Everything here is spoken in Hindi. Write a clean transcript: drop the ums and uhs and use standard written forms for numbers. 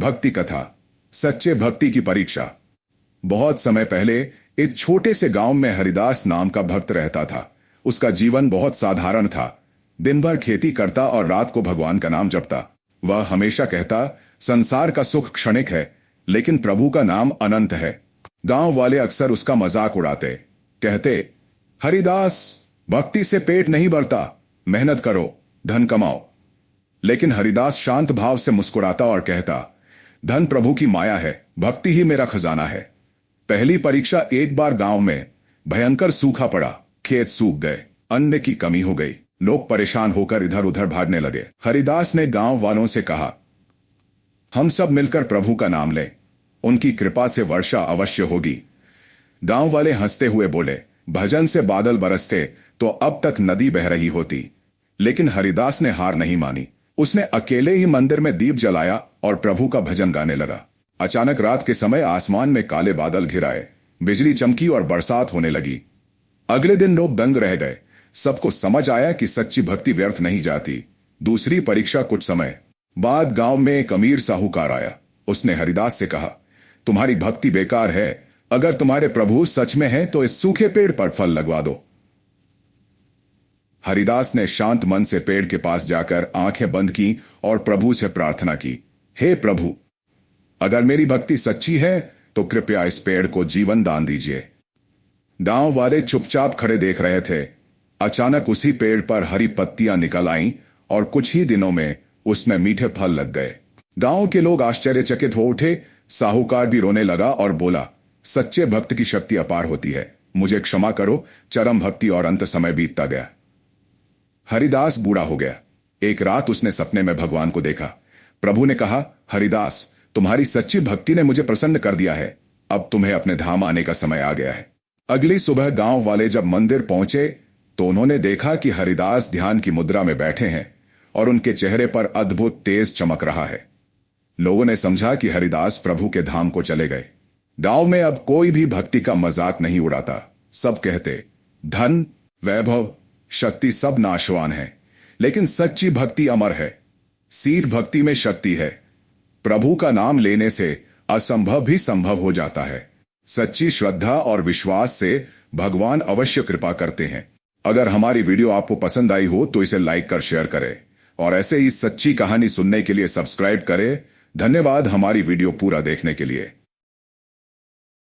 भक्ति कथा, सच्चे भक्ति की परीक्षा। बहुत समय पहले एक छोटे से गांव में हरिदास नाम का भक्त रहता था। उसका जीवन बहुत साधारण था। दिन भर खेती करता और रात को भगवान का नाम जपता। वह हमेशा कहता, संसार का सुख क्षणिक है, लेकिन प्रभु का नाम अनंत है। गांव वाले अक्सर उसका मजाक उड़ाते, कहते, हरिदास, भक्ति से पेट नहीं भरता, मेहनत करो, धन कमाओ। लेकिन हरिदास शांत भाव से मुस्कुराता और कहता, धन प्रभु की माया है, भक्ति ही मेरा खजाना है। पहली परीक्षा एक बार गांव में भयंकर सूखा पड़ा। खेत सूख गए, अन्न की कमी हो गई। लोग परेशान होकर इधर उधर भागने लगे। हरिदास ने गांव वालों से कहा, हम सब मिलकर प्रभु का नाम लें, उनकी कृपा से वर्षा अवश्य होगी। गांव वाले हंसते हुए बोले, भजन से बादल बरसते तो अब तक नदी बह रही होती। लेकिन हरिदास ने हार नहीं मानी। उसने अकेले ही मंदिर में दीप जलाया और प्रभु का भजन गाने लगा। अचानक रात के समय आसमान में काले बादल घिर आए, बिजली चमकी और बरसात होने लगी। अगले दिन लोग दंग रह गए। सबको समझ आया कि सच्ची भक्ति व्यर्थ नहीं जाती। दूसरी परीक्षा कुछ समय बाद गांव में एक अमीर साहूकार आया। उसने हरिदास से कहा, तुम्हारी भक्ति बेकार है। अगर तुम्हारे प्रभु सच में हैं तो इस सूखे पेड़ पर फल लगवा दो। हरिदास ने शांत मन से पेड़ के पास जाकर आंखें बंद की और प्रभु से प्रार्थना की, हे प्रभु, अगर मेरी भक्ति सच्ची है तो कृपया इस पेड़ को जीवन दान दीजिए। गांव वाले चुपचाप खड़े देख रहे थे। अचानक उसी पेड़ पर हरी पत्तियां निकल आईं और कुछ ही दिनों में उसमें मीठे फल लग गए। गांव के लोग आश्चर्यचकित हो उठे। साहूकार भी रोने लगा और बोला, सच्चे भक्त की शक्ति अपार होती है, मुझे क्षमा करो। चरम भक्ति और अंत समय बीतता गया। हरिदास बूढ़ा हो गया। एक रात उसने सपने में भगवान को देखा। प्रभु ने कहा, हरिदास, तुम्हारी सच्ची भक्ति ने मुझे प्रसन्न कर दिया है। अब तुम्हें अपने धाम आने का समय आ गया है। अगली सुबह गांव वाले जब मंदिर पहुंचे तो उन्होंने देखा कि हरिदास ध्यान की मुद्रा में बैठे हैं और उनके चेहरे पर अद्भुत तेज चमक रहा है। लोगों ने समझा कि हरिदास प्रभु के धाम को चले गए। गांव में अब कोई भी भक्ति का मजाक नहीं उड़ाता। सब कहते, धन, वैभव, शक्ति सब नाशवान है, लेकिन सच्ची भक्ति अमर है। सीर भक्ति में शक्ति है। प्रभु का नाम लेने से असंभव भी संभव हो जाता है। सच्ची श्रद्धा और विश्वास से भगवान अवश्य कृपा करते हैं। अगर हमारी वीडियो आपको पसंद आई हो तो इसे लाइक कर शेयर करें और ऐसे ही सच्ची कहानी सुनने के लिए सब्सक्राइब करें। धन्यवाद हमारी वीडियो पूरा देखने के लिए।